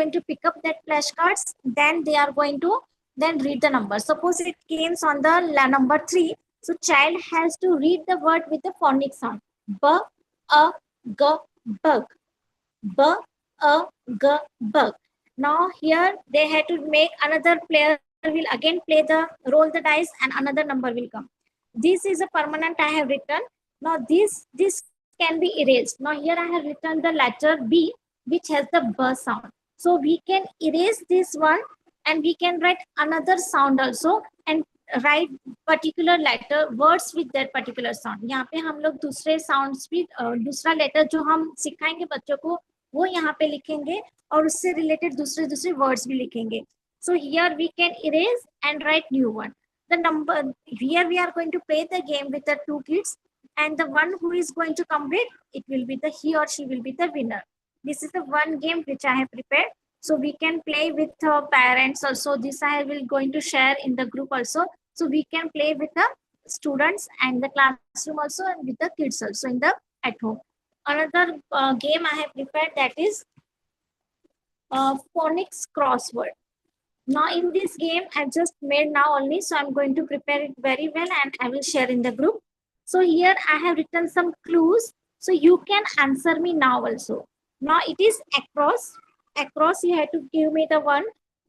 going to pick up that flashcards. Then they are going to then read the number. Suppose it comes on the number 3. So child has to read the word with the phonic sound. B, a, g, bug. B, a, g, bug. Now here they had to make another player will again play the roll the dice and another number will come. This is a permanent I have written. Now this can be erased. Now here I have written the letter B, which has the B sound. So we can erase this one and we can write another sound also and write particular letter words with that particular sound. यहाँ पे हम लोग दूसरे sounds भी दूसरा letter जो हम सिखाएंगे बच्चों को वो यहाँ पे लिखेंगे और उससे related दूसरे words भी लिखेंगे. So here we can erase and write new one. The number here we are going to play the game with the 2 kids, and the one who is going to complete it will be the he or she will be the winner. This is the one game which I have prepared. So we can play with parents also. This I will going to share in the group also. So we can play with the students and the classroom also and with the kids also in the at home. Another game I have prepared, that is phonics crossword. Now in this game I've just made now only, so I'm going to prepare it very well and I will share in the group. So here I have written some clues, so you can answer me now also. Now it is across. Across you have to give me the one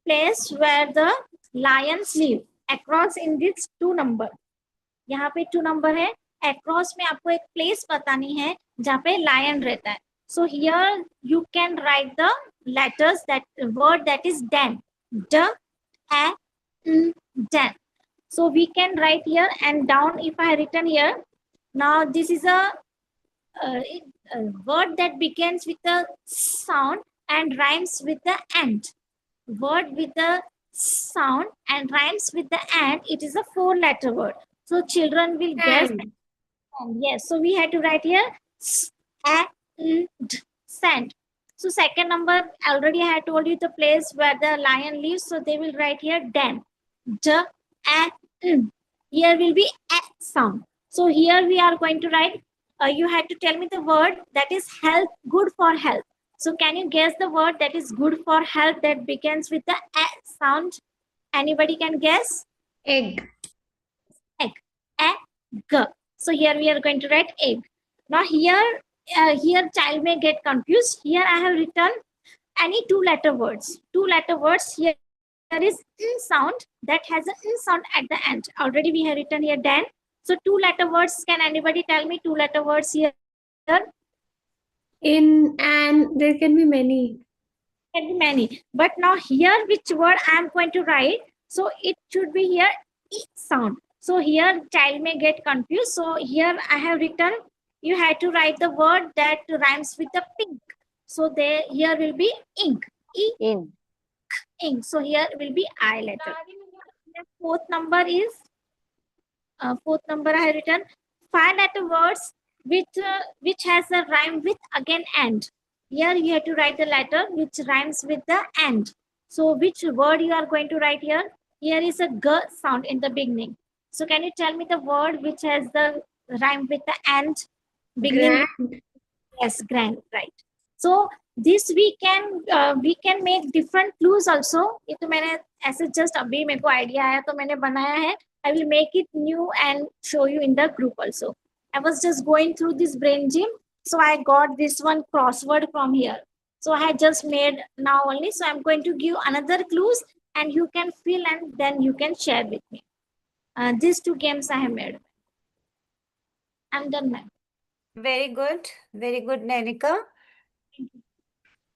place where the lions live. Across in this 2 number. यहाँ पे 2 number है. Across में आपको एक place बतानी है जहाँ पे lion रहता है. So here you can write the letters, that word that is den. D, A, N, den. So we can write here and down if I written here. Now this is a word that begins with a sound and rhymes with the end. Word with the sound and rhymes with the end. It is a 4-letter word. So children will guess. And yes, so we had to write here S, A, N, D, sand. So second number, already I had told you the place where the lion lives. So they will write here den. D, A, N. Here will be A sound. So here we are going to write, you had to tell me the word that is health, good for health. So can you guess the word that is good for health that begins with the A sound? Anybody can guess? Egg. Egg. Egg. So here we are going to write egg. Now here child may get confused. Here I have written any 2-letter words. 2-letter words. Here there is in sound that has an in sound at the end. Already we have written here den. So 2-letter words. Can anybody tell me 2-letter words here? In and there can be many. Can be many. But now here which word I am going to write? So it should be here E sound. So here child may get confused. So here I have written, you had to write the word that rhymes with the pink. So there here will be ink. E, ink. So here will be I letter. The 4th number is 4th number I have written 5-letter words which has a rhyme with again end. Here you have to write the letter which rhymes with the end. So which word you are going to write here? Here is a G sound in the beginning. So can you tell me the word which has the rhyme with the end? Beginning. Grand. Yes, grand, right. So this we can make different clues also. ये तो मैंने ऐसे just अभी मेरे को idea आया तो मैंने बनाया है. I will make it new and show you in the group also. I was just going through this brain gym, so I got this one crossword from here. So I had just made now only. So I'm going to give another clues and you can fill and then you can share with me. These 2 games I have made. I'm done, ma'am. Very good, Nanika.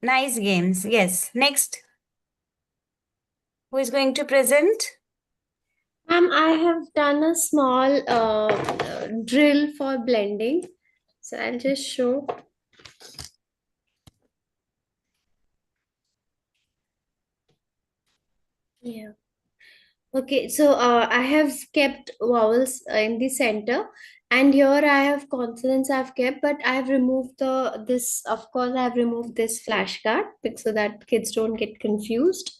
Nice games. Yes. Next. Who is going to present? I have done a small drill for blending. So I'll just show. Yeah. Okay, so I have kept vowels in the center, and here I have consonants I've kept, but I have removed this, of course, I have removed this flashcard so that kids don't get confused.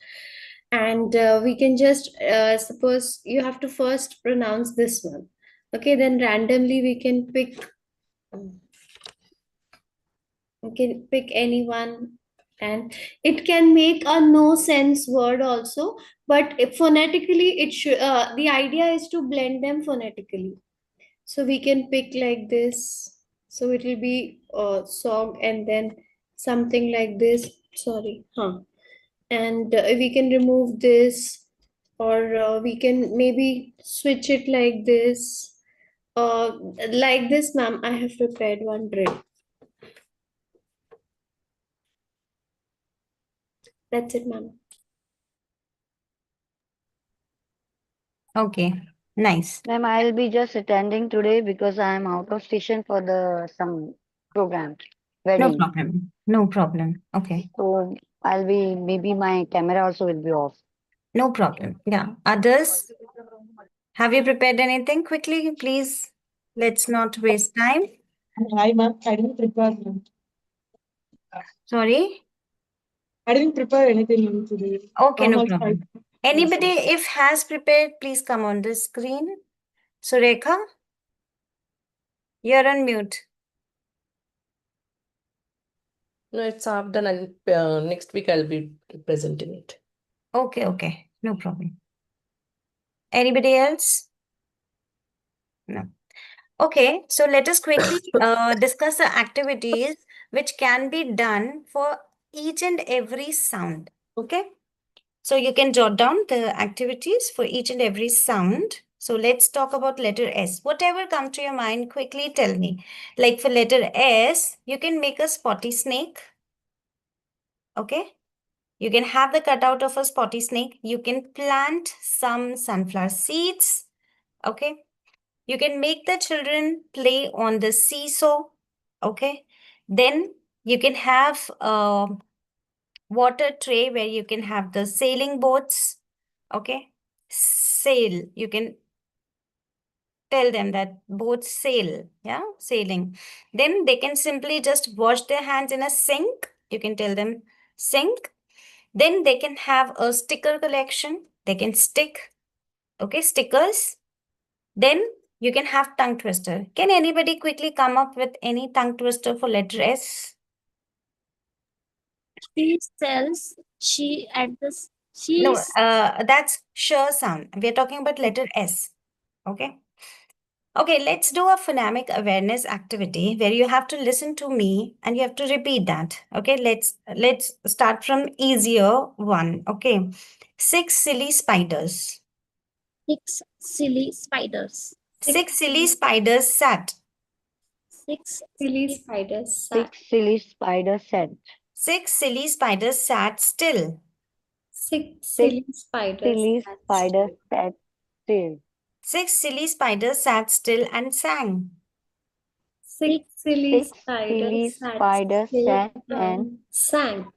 And we can just suppose you have to first pronounce this one. Okay, then randomly we can pick any one And it can make a no sense word also, but phonetically it should the idea is to blend them phonetically. So we can pick like this. So it will be song and then something like this. Sorry, huh? And we can remove this, or we can maybe switch it like this. Like this, ma'am. I have prepared one drill. That's it, ma'am. Okay, nice. Ma'am, I'll be just attending today because I am out of station for the some program, No wedding. problem. No problem. Okay, So I'll be maybe my camera also will be off. no problem. Yeah. Others, have you prepared anything? Quickly, please. Let's not waste time. Hi, ma'am. I didn't prepare. Ma'am. Sorry. I didn't prepare anything today. Okay, Ma'am no also, problem. Anybody, if has prepared, please come on the screen. Surekha, you're on mute. No, it's half done, and next week I'll be presenting it. Okay, okay, no problem. Anybody else? No. Okay, so let us quickly discuss the activities which can be done for each and every sound. Okay, so you can jot down the activities for each and every sound. So let's talk about letter S. Whatever comes to your mind, quickly tell me. Like for letter S, you can make a spotty snake. Okay, you can have the cutout of a spotty snake. You can plant some sunflower seeds. Okay, you can make the children play on the seesaw. Okay, then you can have a water tray where you can have the sailing boats. Okay, sail. You can tell them that boats sail. Yeah, sailing. Then they can simply just wash their hands in a sink. You can tell them sink. Then they can have a sticker collection. They can stick, okay, stickers. Then you can have tongue twister. Can anybody quickly come up with any tongue twister for letter S? She sells. She at this. No, She's that's sure sound. We are talking about letter S. Okay. Okay, let's do a phonemic awareness activity where you have to listen to me and you have to repeat that. Okay, let's start from easier one. Okay. 6 silly spiders. six silly spiders. 6 silly spiders sat. Six Silly spiders. 6 silly spiders said. 6 silly spiders sat still. 6 6 silly spiders. silly spiders sat still. 6 silly spiders sat still and sang. 6 silly 6 silly spiders sat spiders still sat and and sang.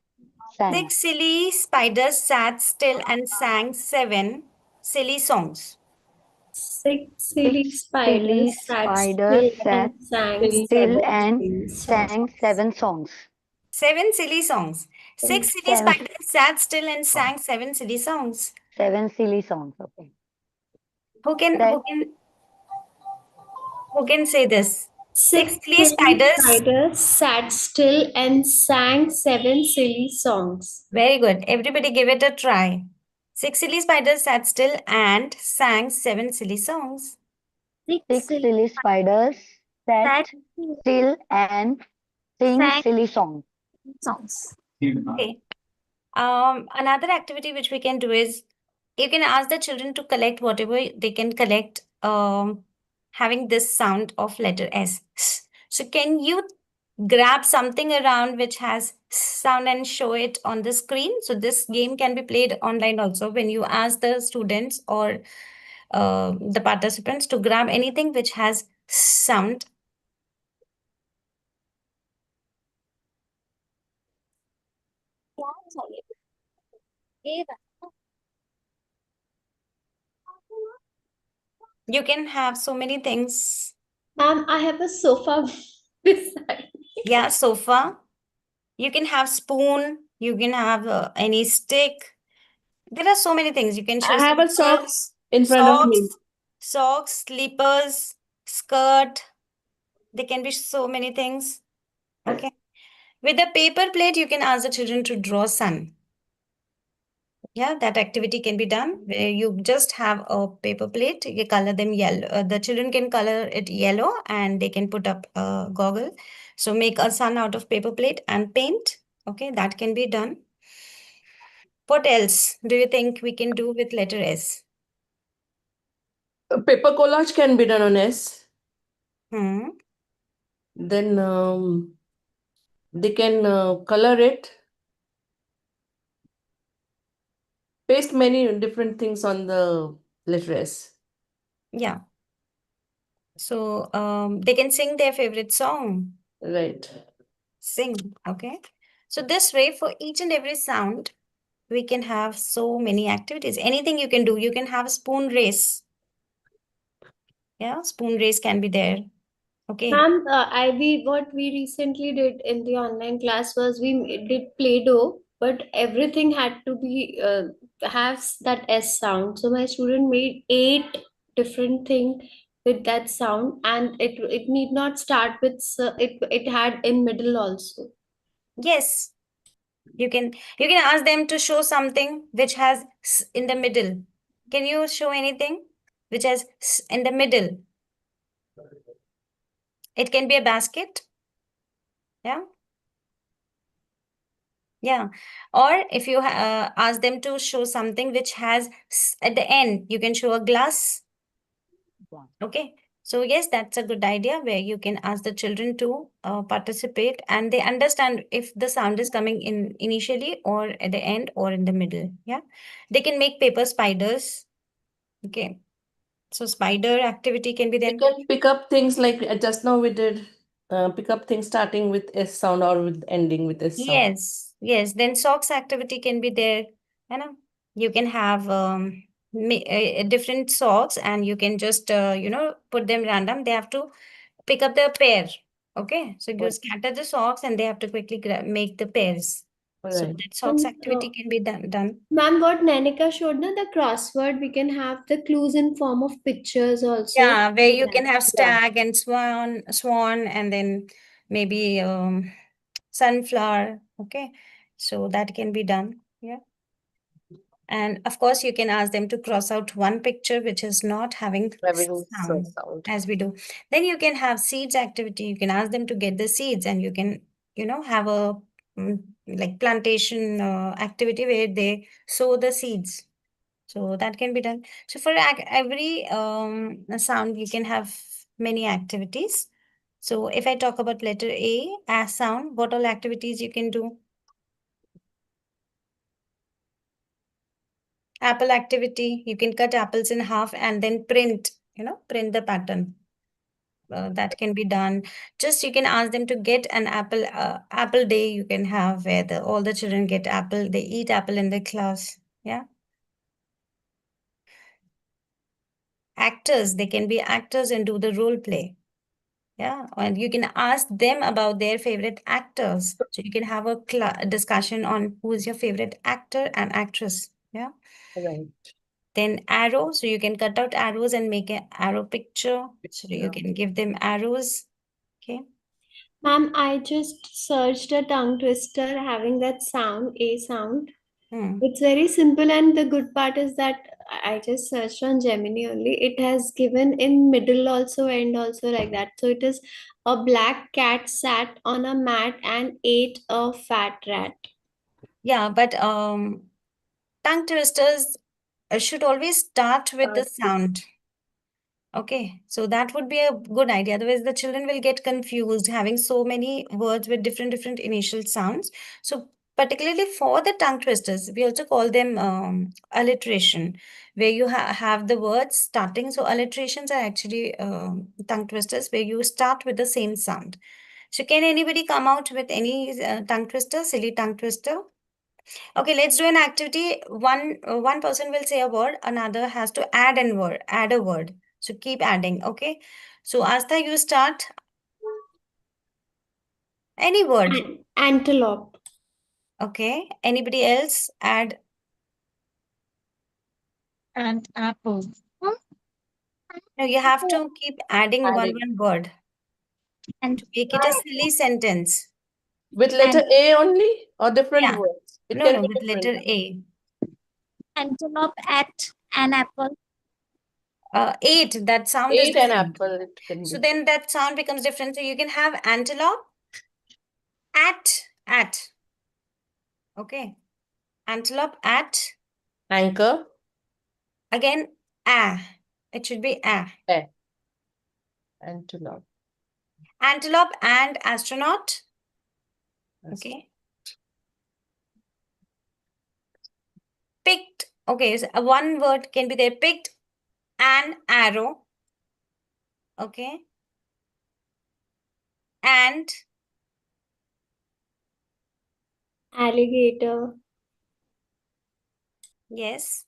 sang. 6 silly spiders sat still and sang 7 silly songs. 6 6 silly silly spiders sat spiders still sat and sang still 7 and silly songs. sang 7 songs. 7 silly songs. 6 silly 7 spiders sat still and sang 7 silly songs. 7 silly songs. Okay. Who can That who can say this? 6 6 silly silly spiders. spiders sat still and sang 7 silly songs. Very good. Everybody give it a try. 6 silly spiders sat still and sang 7 silly songs. 6 6 silly silly spiders that sat still and sing sang silly songs. songs. Okay. Another activity which we can do is you can ask the children to collect whatever they can collect, having this sound of letter S. So can you grab something around which has sound and show it on the screen? So this game can be played online also when you ask the students or the participants to grab anything which has sound. You can have so many things. I have a sofa beside. Yeah, sofa. You can have spoon. You can have any stick. There are so many things. You can show I have a slippers, socks in front of me. socks, slippers, skirt. There can be so many things. Okay. With a paper plate, you can ask the children to draw sun. Yeah, that activity can be done where you just have a paper plate, you color them yellow. The children can color it yellow and they can put up a goggle. So make a sun out of paper plate and paint. Okay, that can be done. What else do you think we can do with letter S? Paper collage can be done on S. Hmm. Then they can color it, paste many different things on the letter S. Yeah. So they can sing their favorite song. Right. Sing. Okay. So this way, for each and every sound, we can have so many activities. Anything you can do. You can have a spoon race. Yeah, spoon race can be there. Okay. Ma'am, what we recently did in the online class was did Play-Doh, but everything had to be have that S sound. So my student made 8 different things with that sound, and it need not start with it had in middle also. Yes. You can ask them to show something which has s in the middle. Can you show anything which has s in the middle? It can be a basket. Yeah. Yeah. Or if you ask them to show something which has s at the end, you can show a glass. Okay. So yes, that's a good idea where you can ask the children to participate and they understand if the sound is coming in initially or at the end or in the middle. Yeah. They can make paper spiders. Okay. So spider activity can be We then. can pick up things like just now we did pick up things starting with S sound or with ending with S sound. Yes, yes. Then socks activity can be there. You know, you can have different socks and you can just put them random. They have to pick up the pair. Okay, so you Right. scatter the socks and they have to quickly make the pairs. So Right. that socks And activity can be done. ma'am, what Nanika showed, na, the crossword, we can have the clues in form of pictures also. Yeah, where Like you can that. have Yeah. stag and swan, and then maybe sunflower. Okay, so that can be done. Yeah. And of course, you can ask them to cross out one picture which is not having Having sound sound. as we do. Then you can have seeds activity. You can ask them to get the seeds and you can, have a like plantation activity where they sow the seeds. So that can be done. So for every sound, you can have many activities. So if I talk about letter A as sound, what all activities you can do? Apple activity, you can cut apples in half and then print the pattern. That can be done. Just you can ask them to get an apple day you can have where all the children get apple, they eat apple in the class. Yeah. Actors, they can be actors and do the role play. Yeah, and you can ask them about their favorite actors. So you can have a discussion on who is your favorite actor and actress. Yeah. Right. Then arrow, so you can cut out arrows and make an arrow picture. So you can give them arrows. Okay. Ma'am, I just searched a tongue twister having that sound, A sound. Hmm. It's very simple, and the good part is that I just searched on Gemini only. It has given in middle also and also like that. So it is a black cat sat on a mat and ate a fat rat. Yeah, but tongue twisters should always start with the sound. Okay, so that would be a good idea. Otherwise, the children will get confused having so many words with different initial sounds. So, particularly for the tongue twisters, we also call them alliteration, where you have the words starting. So, alliterations are actually tongue twisters where you start with the same sound. So, can anybody come out with any tongue twister, silly tongue twister? Okay, let's do an activity. One person will say a word, another has to add a word. So keep adding, okay? So Astha, you start any word. Antelope. Okay. Anybody else add? And apple. No, you have to keep adding Adding. one word And to make it a silly sentence. With letter A only or different Yeah. words? It No, can no, be with different. letter A. Antelope, at, an apple. 8, that sound is 8 and different. apple it can So be. then that sound becomes different. So you can have antelope, at. Okay. Antelope, at. Anchor, Again, a. It should be a. A. Antelope. Antelope and astronaut. Ast- Okay. Picked. Okay, so one word can be there. Picked an arrow. Okay. And Alligator. yes.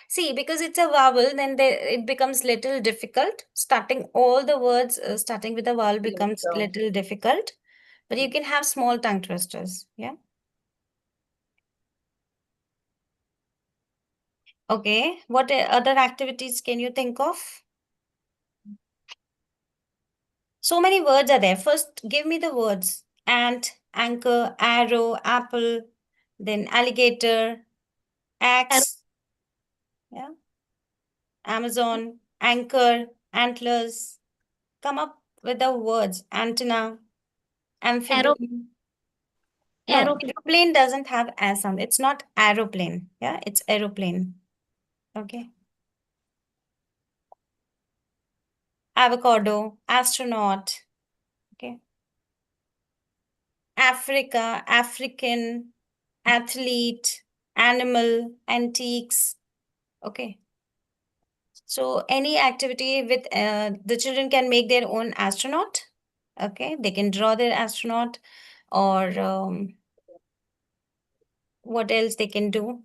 See, because it's a vowel, then it becomes little difficult. Starting all the words, starting with a vowel becomes down. little difficult. But you can have small tongue twisters. Yeah. Okay. What other activities can you think of? So many words are there. First, give me the words. Ant, anchor, arrow, apple, then alligator, axe, yeah, Amazon, anchor, antlers. Come up with the words. Antenna, Aero, amphibian. No, aeroplane, aeroplane doesn't have a sound. It's not aeroplane. Yeah, it's aeroplane. Okay. Avocado, astronaut. Okay. Africa, African, athlete, animal, antiques. Okay. So any activity with the children can make their own astronaut. Okay. They can draw their astronaut, or what else they can do?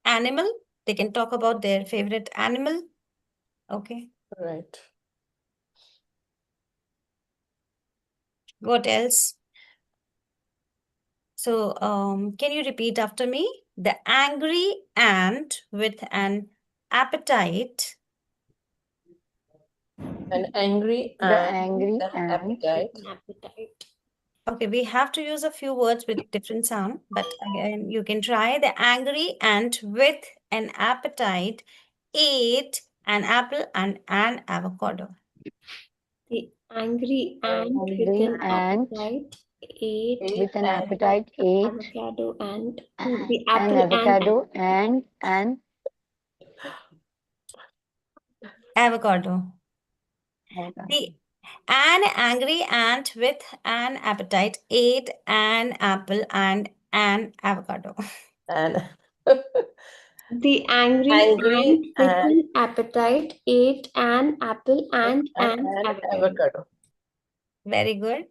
Animal. They can talk about their favorite animal. Okay. Right. What else? So, can you repeat after me? The angry ant with an appetite. An angry The ant angry with an ant. appetite. Appetite. Okay, we have to use a few words with different sound, but again, you can try. The angry ant with an appetite ate an apple and an avocado. The angry ant with Angry an ant appetite ate with an And appetite ate avocado and the an apple and avocado and an Avocado. avocado. The An angry ant with an appetite ate an apple and an avocado. and the angry angry ant with ant an appetite ate an apple and and an an avocado. avocado. Very good.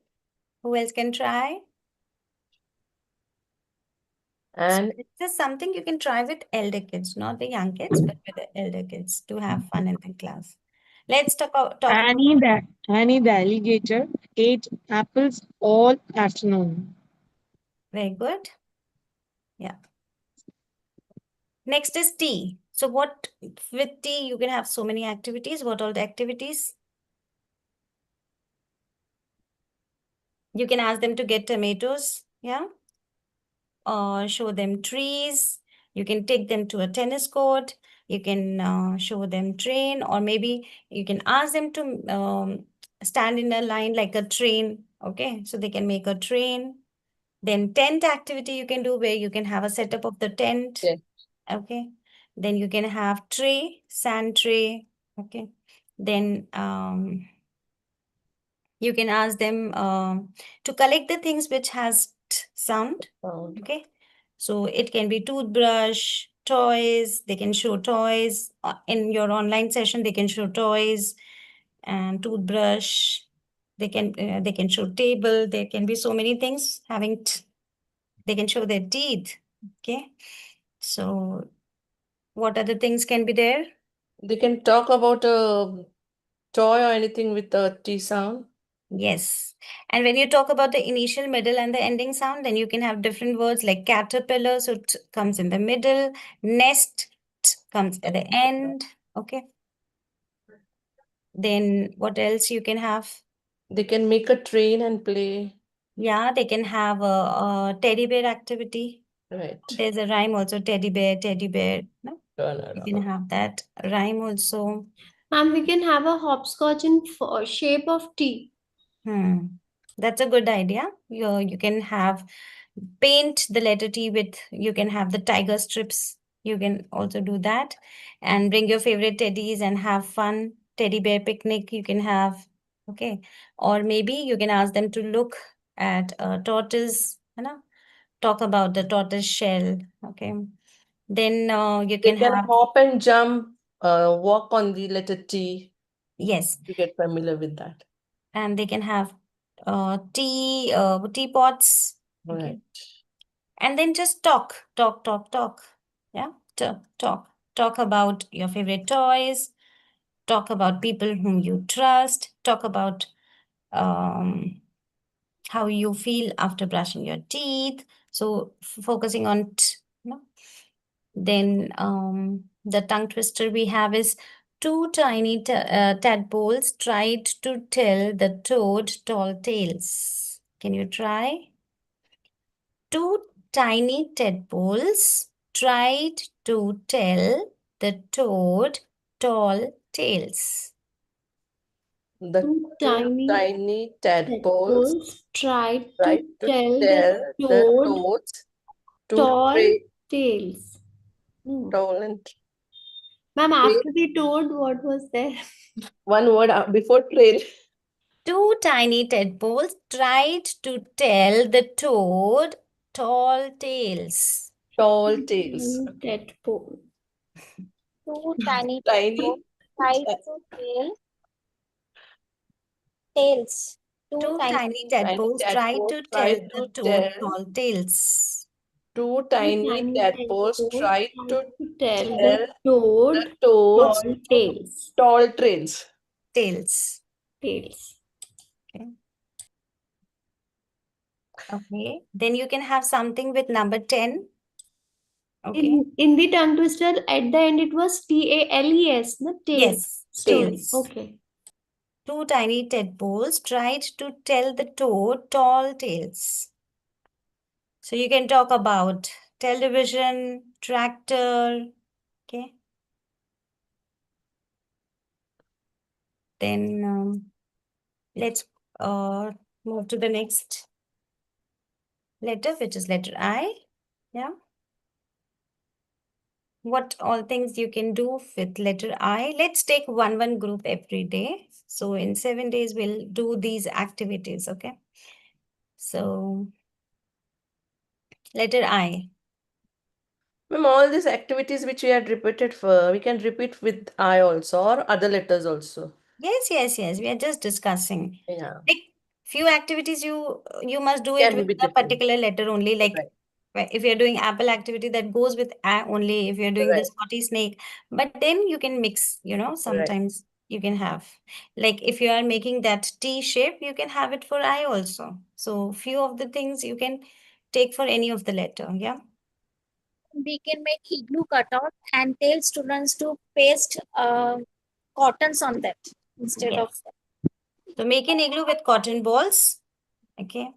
Who else can try? And This is something you can try with elder kids, not the young kids, but with the elder kids to have fun in the class. Let's talk about Annie the alligator ate apples all afternoon. very good. Yeah. Next is tea. So what with tea you can have so many activities. What are the activities? You can ask them to get tomatoes, yeah, or show them trees. You can take them to a tennis court. You can show them train, or maybe you can ask them to stand in a line like a train. Okay, so they can make a train. Then tent activity you can do where you can have a setup of the tent. yeah, Okay. Then you can have tray, sand tray. Okay. Then you can ask them to collect the things which has t sound. sound. Okay. So it can be toothbrush, toys. They can show toys. In your online session, they can show toys and toothbrush. They can show table. There can be so many things having t. They can show their teeth. Okay. So what other things can be there? They can talk about a toy or anything with a T sound. Yes. And when you talk about the initial, middle, and the ending sound, then you can have different words like caterpillar, so t comes in the middle, nest, t comes at the end. Okay. Then what else you can have? They can make a train and play. Yeah, they can have a teddy bear activity. Right. There's a rhyme also, teddy bear, teddy bear. No? Turn You can around. have that rhyme also. Ma'am, we can have a hopscotch in shape of T. That's a good idea. You can have paint the letter T with, you can have the tiger strips. You can also do that and bring your favorite teddies and have fun. Teddy bear picnic you can have. Okay. Or maybe you can ask them to look at a tortoise, you know, talk about the tortoise shell. Okay. Then you They can can have, hop and jump, walk on the letter T. yes, You get familiar with that. and they can have teapots. Okay. Right. And then just talk, talk, talk, talk. Yeah, talk about your favorite toys, talk about people whom you trust, talk about how you feel after brushing your teeth. So focusing on you know. Then the tongue twister we have is two tiny tadpoles tried to tell the toad tall tales. Can you try? Two tiny tadpoles tried to tell the toad tall tales. The Two two tiny tiny tadpoles tadpoles tried tried to to tell the tell the toad toads to tall train tales. Hmm. tall and Ma'am, train. after the toad, what was there? One word before train. Two tiny tadpoles tried to tell the toad tall tales. Tall tales. Tadpole. Two tiny tadpoles Tiny. tried to tell tales. Two Two tiny tiny Tiny tadpoles tried tadpoles to tell tried the to toad tell. tall tales. Two Two tiny tiny tadpoles tadpoles tried tried to to tell the tell the toad toads tall tales. tall trails. Tales. Tales. Okay. Okay. Then you can have something with number 10. Okay. In the tongue twister, at the end it was Tales, the tale Yes, story. tales. Okay. Two tiny tadpoles tried to tell the toad tall tales. So you can talk about television, tractor. Okay. Then let's move to the next letter, which is letter I. Yeah. What all things you can do with letter I? Let's take one group every day. So in 7 days, we'll do these activities. Okay. So letter I. Ma'am, all these activities which we had repeated for, we can repeat with I also or other letters also. Yes. We are just discussing. Yeah. Like few activities you must do it Can with be a different. particular letter only. Like if you're doing apple activity, that goes with A only. If you're doing the spotty snake, but then you can mix, sometimes you can have. Like if you are making that T shape, you can have it for I also. So few of the things you can take for any of the letter. Yeah. we can make igloo cutout and tell students to paste cottons on that instead of Yes. So make an igloo with cotton balls. Okay.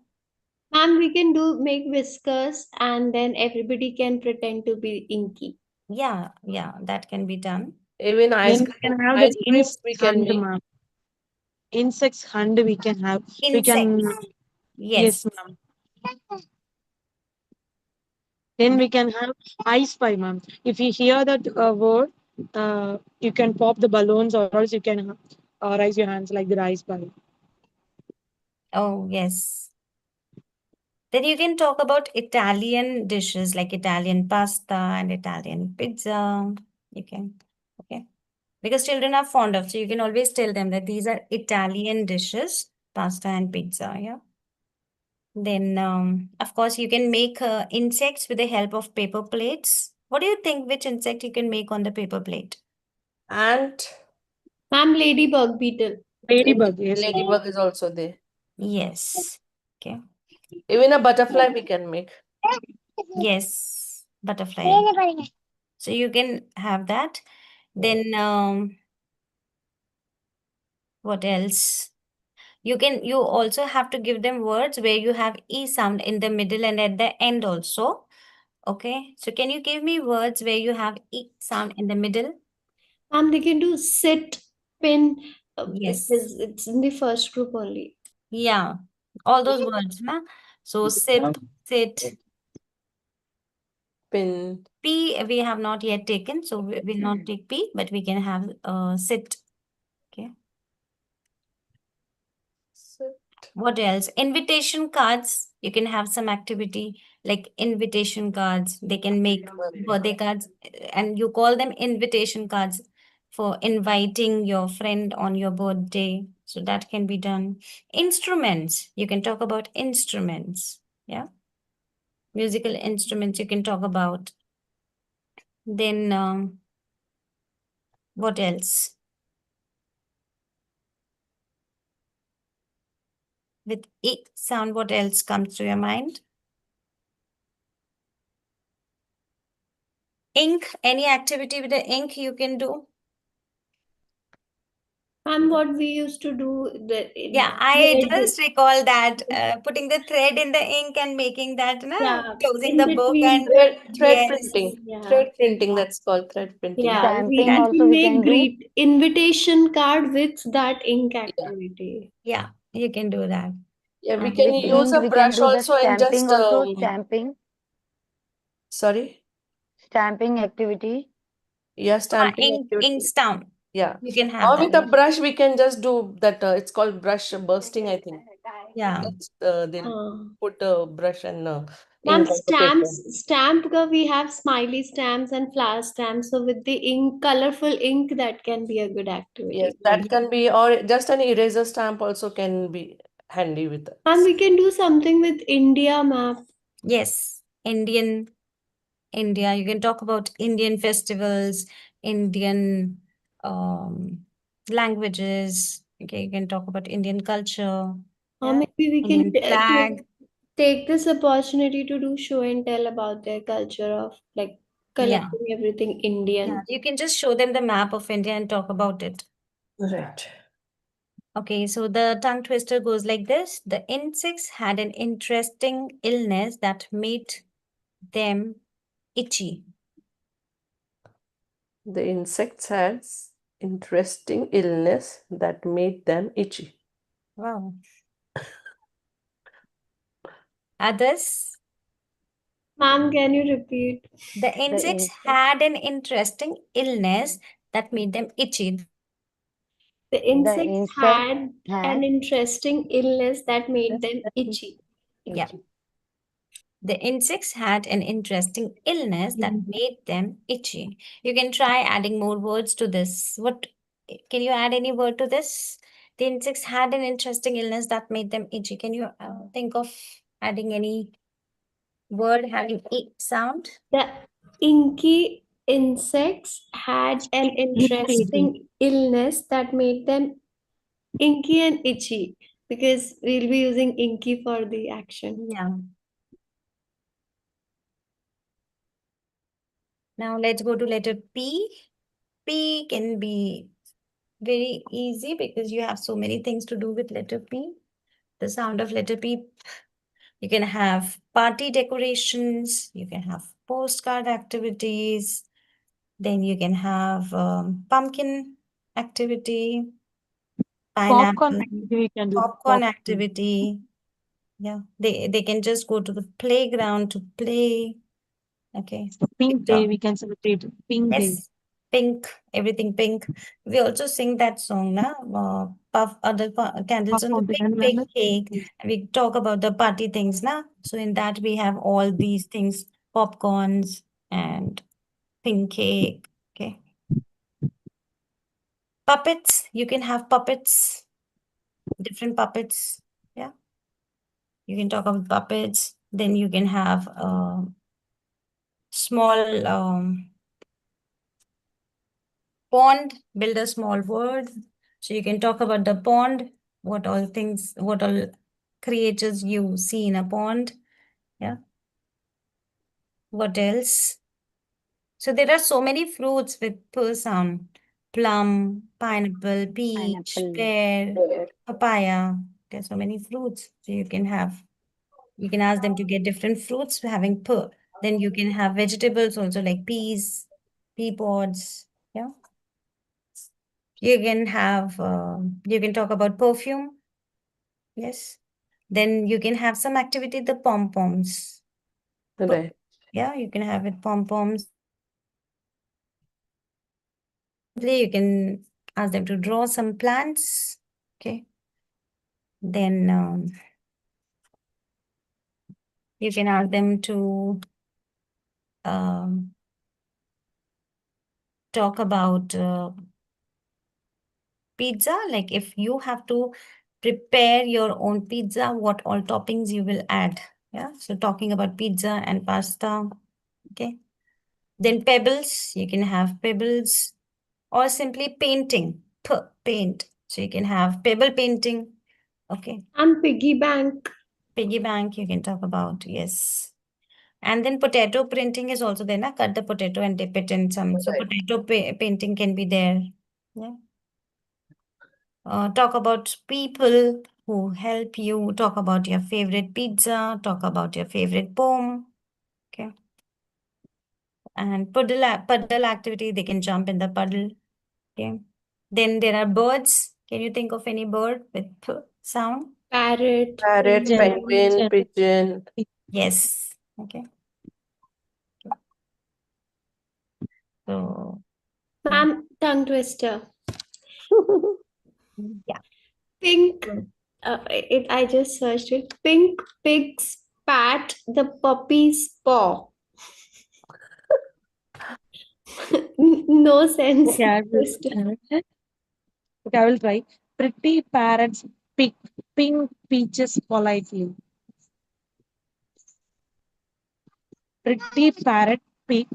Ma'am, we can make whiskers and then everybody can pretend to be Inky. Yeah, that can be done. Even Then we can have the ice creams we insect can hunt, make. ma'am. Insects hunt we can have. We can, Insects. yes, Yes. ma'am. Then we can have I spy, ma'am. If you hear that word, you can pop the balloons or else you can raise your hands like the I spy. Oh, yes. Then you can talk about Italian dishes like Italian pasta and Italian pizza. You can, okay. Because children are fond of, so you can always tell them that these are Italian dishes, pasta and pizza, yeah. Then, of course, you can make insects with the help of paper plates. What do you think? Which insect you can make on the paper plate? Ant. Ma'am, ladybug beetle. Ladybug, yes, ma'am. Ladybug is also there. Yes. Okay. Even a butterfly we can make. Yes. Butterfly. So you can have that. Then What else? You also have to give them words where you have E sound in the middle and at the end also. Okay. So can you give me words where you have E sound in the middle? They can do sit, pin. Yes. It's in the first group only. Yeah. All those words, na? So sip, sit. Pin. P we have not yet taken, so we will not take P, but we can have sit. Okay. Sit. What else? Invitation cards. You can have some activity like invitation cards. They can make birthday cards and you call them invitation cards for inviting your friend on your birthday. So that can be done. Instruments. You can talk about instruments. Yeah. Musical instruments you can talk about. Then what else? With E sound, what else comes to your mind? Ink, any activity with the ink you can do? What we used to do Yeah, I just recall that putting the thread in the ink and making that, closing in the book between. and Thread yes, printing. Yeah. Thread printing, that's called thread printing. Yeah, we Stamping that, also can we make can do. invitation card with that ink Yeah. activity. yeah, you can do that. Yeah, we And can with use ink a we can brush do the also and stamping just also. Stamping. sorry. Stamping activity. Yeah, stamping Ink activity. down. Yeah. You can have Or that. with a brush, we can just do that. It's called brush bursting, I think. Yeah. That's, they'll Uh, put a brush and ink on the paper. we have smiley stamps and flower stamps. So with the ink, colorful ink, that can be a good Yes, activity. that can be, or just an eraser stamp also can be handy with And us. we can do something with India map. Yes, India. You can talk about Indian festivals, Indian languages. Okay, you can talk about Indian culture. Yeah, Maybe we can Indian flag. take this opportunity to do show and tell about their culture of like Yeah, collecting everything yeah. Indian. You can just show them the map of India and talk about it. Right. Okay, so the tongue twister goes like this. The insects had an interesting illness that made them itchy. The insects had interesting illness that made them itchy. Wow. Others? Ma'am, can you repeat? The insects insect. had an interesting illness that made them itchy. The The insects insect had had an interesting illness that made them itchy. Yeah. itchy. The insects had an interesting illness that made them itchy. You can try adding more words to this. What can you add any word to this? The insects had an interesting illness that made them itchy. Can you think of adding any word having E sound? The inky insects had an interesting illness that made them inky and itchy because we'll be using inky for the action. Yeah. Now let's go to letter P. P can be very easy because you have so many things to do with letter P. The sound of letter P. You can have party decorations, you can have postcard activities, then you can have pumpkin activity, Popcorn pineapple, activity we can do. popcorn activity. Yeah, they can just go to the playground to play. Okay. Pink day we can celebrate. Pink day. Yes, pink, everything pink. We also sing that song, na? Puff other candles on the Popcorn pink, pink cake. And we talk about the party things, na? So in that we have all these things, popcorns and pink cake. Okay. Puppets, you can have puppets, different puppets. Yeah. You can talk about puppets. Then you can have small pond, build a small word. So you can talk about the pond, what all things, what all creatures you see in a pond. Yeah. What else? So there are so many fruits with per sound. Plum, pineapple, peach, Pineapple. pear, papaya. There's so many fruits. So you can ask them to get different fruits having p. Then you can have vegetables also like peas, pea pods. Yeah. You can talk about perfume. Yes. Then you can have some activity, the pom-poms. Right. Yeah, you can have it pom-poms. You can ask them to draw some plants. Okay. Then you can ask them to talk about pizza. Like if you have to prepare your own pizza, what all toppings you will add. Yeah. So talking about pizza and pasta. Okay. Then pebbles, you can have pebbles or simply painting. Paint. So you can have pebble painting. Okay. And piggy bank. Piggy bank, you can talk about. Yes. And then potato printing is also there. Na? Cut the potato and dip it in some. So Right. potato painting can be there. Yeah. Talk about people who help you. Talk about your favorite pizza. Talk about your favorite poem. Okay. And puddle activity, they can jump in the puddle. Okay. Then there are birds. Can you think of any bird with p sound? Parrot. Parrot, Pigeon. penguin, pigeon. Yes. Okay. So Ma'am, tongue twister. yeah. Pink. I just searched it. Pink pigs pat the puppy's paw. No sense. Okay, Twister. okay, I will try. Pretty parrots pick pink peaches politely. Pretty parrot pick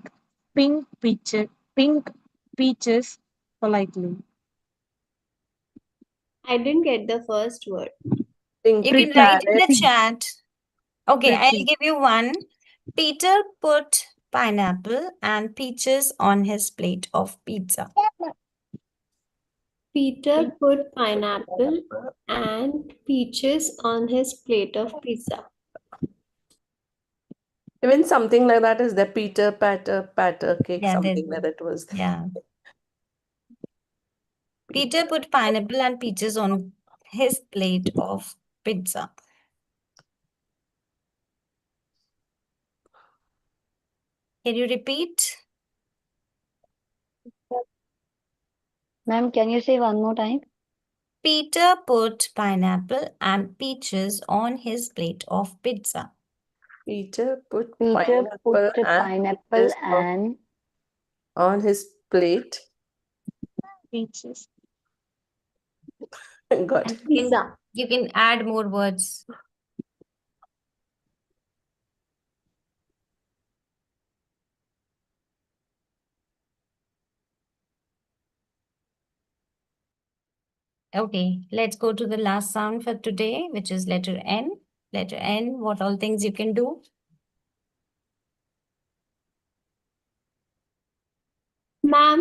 pink peaches politely. I didn't get the first word. You Pink can Pretty, write in the parrot. chat. Okay, I'll pretty. give you one. Peter put pineapple and peaches on his plate of pizza. Peter put pineapple and peaches on his plate of pizza. Even something like that is there. Peter, patter, cake, Yeah, something like that was there. yeah. Peter put pineapple and peaches on his plate of pizza. Can you repeat? Ma'am, can you say one more time? Peter put pineapple and peaches on his plate of pizza. Peter put Peter put pineapple and pineapple peaches and on his plate. Peaches. Got it. Pizza. You can add more words. Okay, let's go to the last sound for today, which is letter N. Letter N, what all things you can do? Ma'am,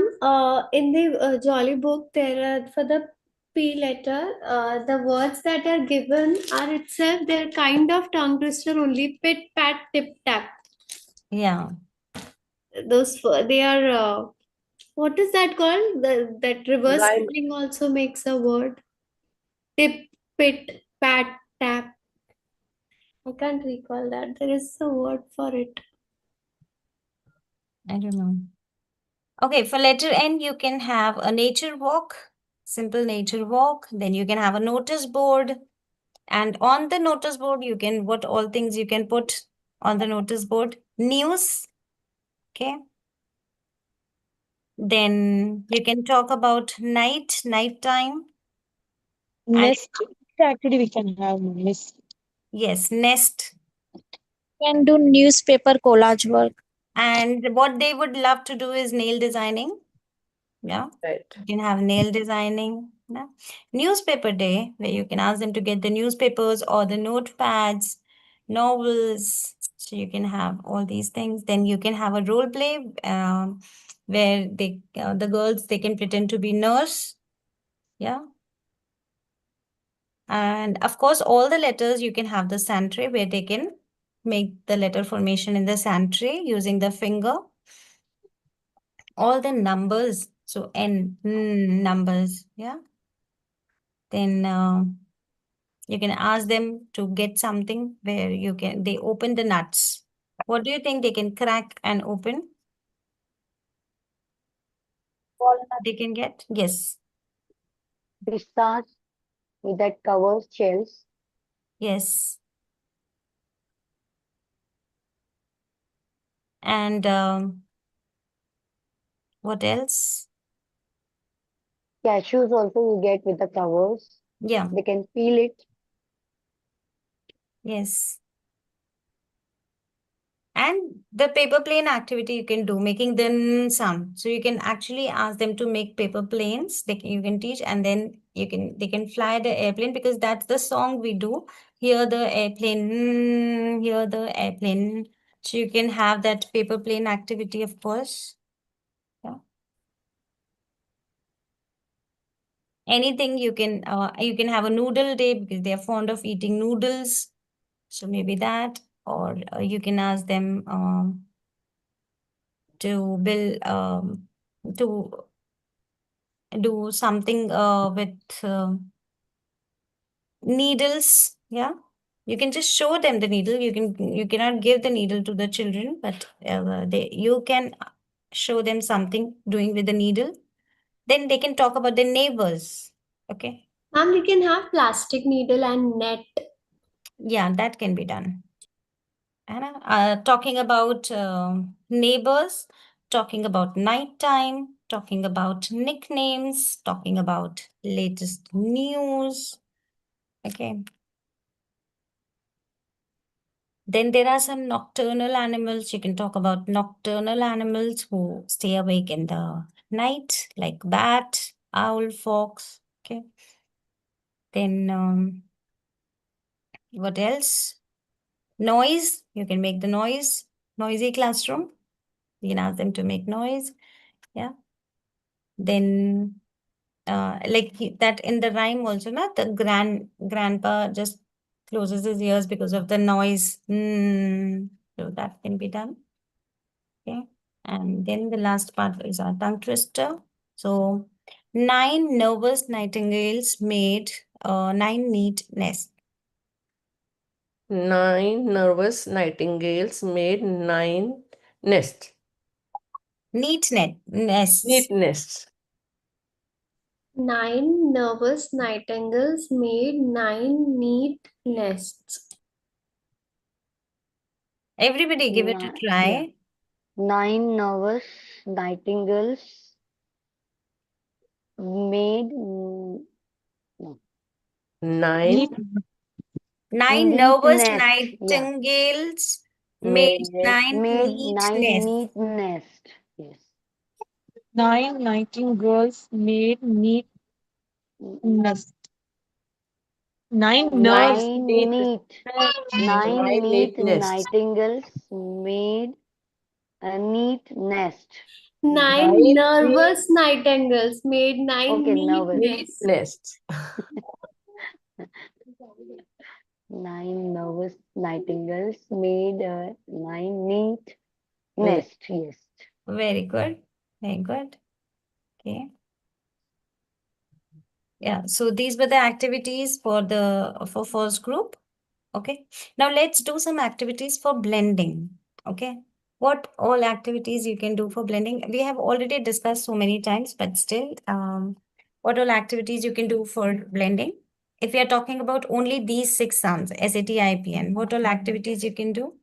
in the Jolly book, there are for the P letter, the words that are given are itself, they're kind of tongue twister only. Pit, pat, tip, tap. Yeah. They are, what is that called? That reverse Rhyme. spelling also makes a word. Tip, pit, pat, tap. I can't recall that. There is a word for it. I don't know. Okay, for letter N, you can have a nature walk, simple nature walk. Then you can have a notice board. And on the notice board, what all things you can put on the notice board? News. Okay. Then you can talk about night time. And Nest. Actually, we can have nest. yes, nest. Can do newspaper collage work. And what they would love to do is nail designing. Yeah. Right. You can have nail designing. Yeah. Newspaper day, where you can ask them to get the newspapers or the notepads, novels. So you can have all these things. Then you can have a role play where the girls, they can pretend to be nurse. Yeah. And of course, all the letters you can have the sand tray where they can make the letter formation in the sand tray using the finger. All the numbers, so numbers, yeah. Then you can ask them to get something where they open the nuts. What do you think they can crack and open? They can get? Yes. Pistas with that covers shells. Yes. And what else? Cashews also you get with the covers. Yeah. They can peel it. Yes. And the paper plane activity you can do, making them sound. So you can actually ask them to make paper planes. You can teach, and then they can fly the airplane, because that's the song we do. Hear the airplane, hear the airplane. So you can have that paper plane activity, of course. Yeah. Anything you can have a noodle day because they are fond of eating noodles. So maybe that, or you can ask them to build to do something with needles. Yeah, you can just show them the needle. You cannot give the needle to the children, but you can show them something doing with the needle. Then they can talk about their neighbors. Okay. Ma'am, we can have plastic needle and net. Yeah, that can be done. Anna, talking about neighbors, talking about nighttime, talking about nicknames, talking about latest news. Okay. Then there are some nocturnal animals. You can talk about nocturnal animals who stay awake in the night, like bat, owl, fox. Okay. Then what else? Noise. You can make the noise. Noisy classroom. You can ask them to make noise. Yeah. Then that in the rhyme also, not the grandpa just closes his ears because of the noise. So that can be done. Okay. And then the last part is our tongue twister. So 9 nervous nightingales made 9 neat nests. 9 nervous nightingales made 9 nests. Neat nests. Neat nests. 9 nervous nightingales made 9 neat nests. Everybody give it a try. Yeah. 9 nervous nightingales made no, 9 Neat. 9 neat nervous nest. Yeah. nightingales made made 9 Made neat 9 nests. neat nest. Yes. 9 nightingales made neat nest. 9 nerves 9 made neat. nest. 9 9 neat neat nests. nightingales made a neat nest. 9 9 nervous nightingales made 9 Okay, neat nervous. neat nests. nests. 9 nervous nightingales made a 9 neat Nest. nest. Yes. Very good. Very good. Okay. Yeah. So these were the activities for first group. Okay. Now let's do some activities for blending. Okay. What all activities you can do for blending? We have already discussed so many times, but still, what all activities you can do for blending? If we are talking about only these 6 sounds, SAT, IPN, what all activities you can do?